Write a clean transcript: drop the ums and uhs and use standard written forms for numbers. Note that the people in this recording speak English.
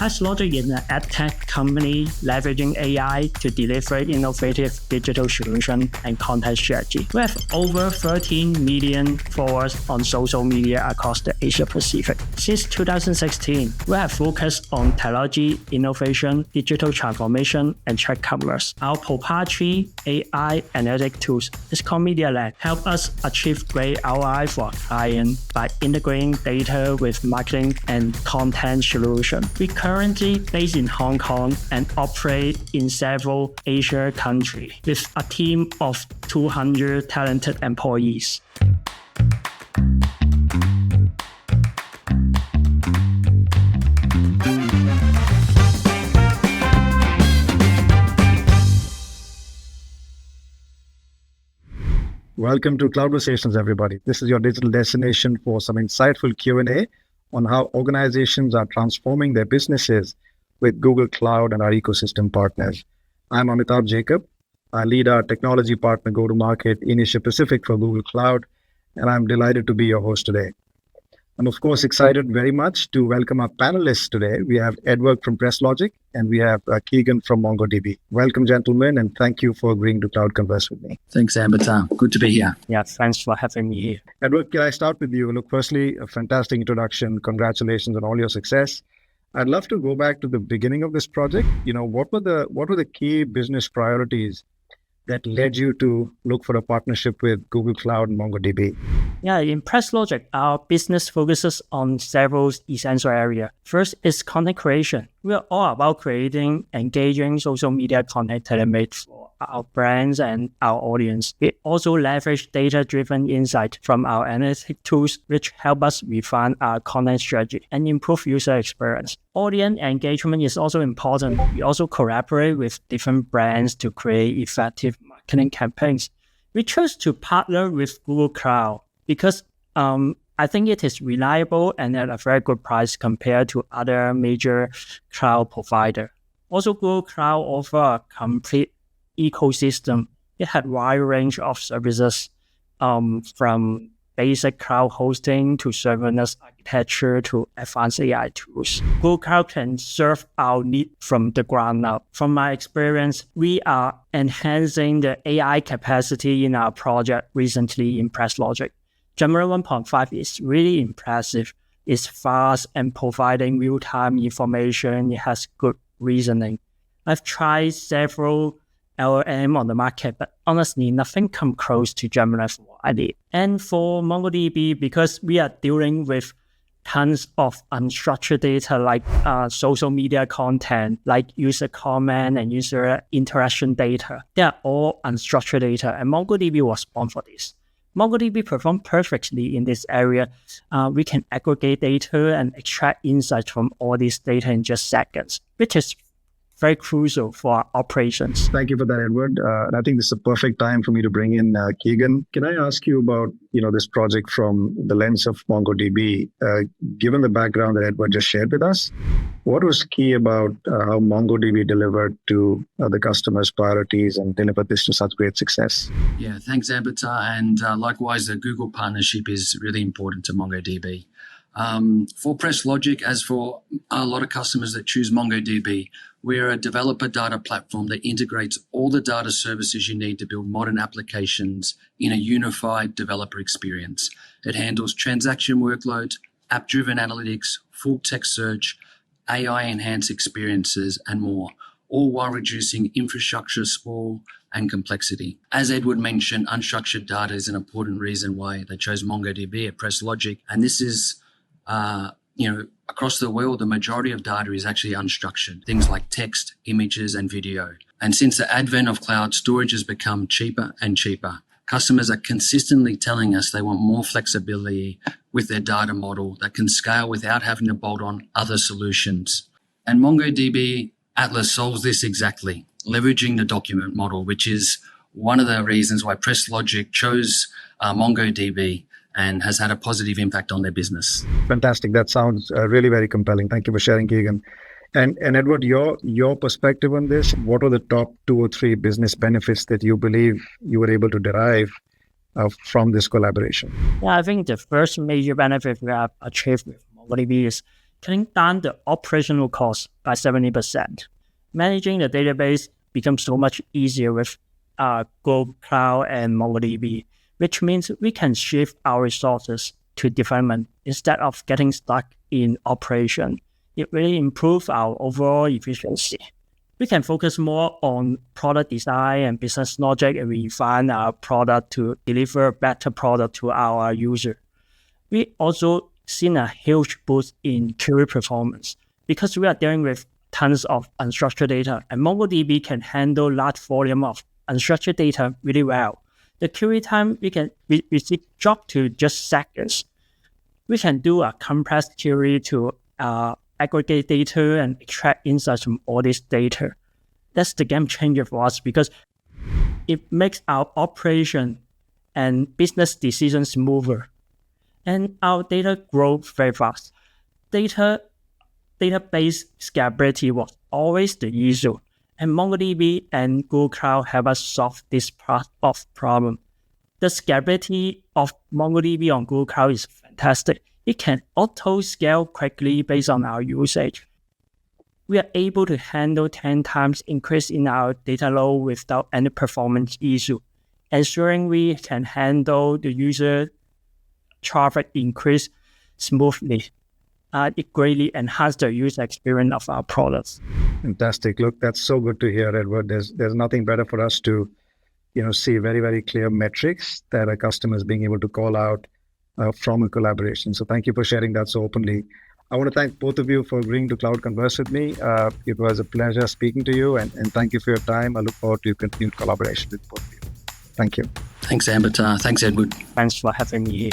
PressLogic is an edtech company leveraging AI to deliver innovative digital solutions and content strategy. We have over 13 million followers on social media across the Asia Pacific. Since 2016, we have focused on technology, innovation, digital transformation, and track commerce. Our proprietary AI analytic tools, it's called Media Lab, help us achieve great ROI for our client by integrating data with marketing and content solutions. We currently based in Hong Kong and operate in several Asia countries with a team of 200 talented employees. Welcome to Cloudversations, everybody. This is your digital destination for some insightful Q&A on how organizations are transforming their businesses with Google Cloud and our ecosystem partners. I'm Amitabh Jacob. I lead our technology partner go-to-market in Asia Pacific for Google Cloud, and I'm delighted to be your host today. I'm, of course, excited very much to welcome our panelists today. We have Edward from PressLogic, and we have Keagan from MongoDB. Welcome, gentlemen, and thank you for agreeing to Cloud Converse with me. Thanks, Amitabh. Good to be here. Yeah, thanks for having me here. Edward, can I start with you? Look, firstly, a fantastic introduction. Congratulations on all your success. I'd love to go back to the beginning of this project. What were the key business priorities that led you to look for a partnership with Google Cloud and MongoDB? Yeah, in PressLogic, our business focuses on several essential areas. First is content creation. We are all about creating engaging social media content tailor-made for our brands and our audience. We also leverage data-driven insight from our analytic tools, which help us refine our content strategy and improve user experience. Audience engagement is also important. We also collaborate with different brands to create effective marketing campaigns. We chose to partner with Google Cloud because I think it is reliable and at a very good price compared to other major cloud providers. Also, Google Cloud offers a complete ecosystem. It had a wide range of services from basic cloud hosting to serverless architecture to advanced AI tools. Google Cloud can serve our need from the ground up. From my experience, we are enhancing the AI capacity in our project recently in PressLogic. Gemini 1.5 is really impressive. It's fast and providing real-time information. It has good reasoning. I've tried several LLM on the market, but honestly, nothing comes close to Gemini for what I need. And for MongoDB, because we are dealing with tons of unstructured data like social media content, like user comment and user interaction data, they are all unstructured data, and MongoDB was born for this. MongoDB performs perfectly in this area. We can aggregate data and extract insights from all this data in just seconds, which is very crucial for our operations. Thank you for that, Edward. And I think this is a perfect time for me to bring in Keagan. Can I ask you about this project from the lens of MongoDB? Given the background that Edward just shared with us, what was key about how MongoDB delivered to the customer's priorities and delivered this to such great success? Yeah, thanks, Amitabh. And likewise, the Google partnership is really important to MongoDB. For PressLogic, as for a lot of customers that choose MongoDB, we're a developer data platform that integrates all the data services you need to build modern applications in a unified developer experience. It handles transaction workloads, app-driven analytics, full text search, AI-enhanced experiences, and more, all while reducing infrastructure sprawl and complexity. As Edward mentioned, unstructured data is an important reason why they chose MongoDB at PressLogic, and this is across the world, the majority of data is actually unstructured, things like text, images, and video. And since the advent of cloud, storage has become cheaper and cheaper. Customers are consistently telling us they want more flexibility with their data model that can scale without having to bolt on other solutions. And MongoDB Atlas solves this exactly, leveraging the document model, which is one of the reasons why PressLogic chose MongoDB and has had a positive impact on their business. Fantastic. That sounds really very compelling. Thank you for sharing, Keagan. And Edward, your perspective on this, what are the top 2 or 3 business benefits that you believe you were able to derive from this collaboration? Yeah, I think the first major benefit we have achieved with MongoDB is cutting down the operational costs by 70%. Managing the database becomes so much easier with Google Cloud and MongoDB, which means we can shift our resources to development instead of getting stuck in operation. It really improves our overall efficiency. We can focus more on product design and business logic and refine our product to deliver a better product to our user. We also seen a huge boost in query performance because we are dealing with tons of unstructured data, and MongoDB can handle large volume of unstructured data really well. The query time we see drop to just seconds. We can do a compressed query to aggregate data and extract insights from all this data. That's the game changer for us because it makes our operation and business decisions smoother. And our data grows very fast. Database scalability was always the issue, and MongoDB and Google Cloud help us solve this part of problem. The scalability of MongoDB on Google Cloud is fantastic. It can auto-scale quickly based on our usage. We are able to handle 10 times increase in our data load without any performance issue, ensuring we can handle the user traffic increase smoothly. It greatly enhances the user experience of our products. Fantastic. Look, that's so good to hear, Edward. There's nothing better for us to, see very, very clear metrics that a customer is being able to call out from a collaboration. So thank you for sharing that so openly. I want to thank both of you for agreeing to Cloud Converse with me. It was a pleasure speaking to you, and thank you for your time. I look forward to your continued collaboration with both of you. Thank you. Thanks, Amitabh. Thanks, Edward. Thanks for having me here.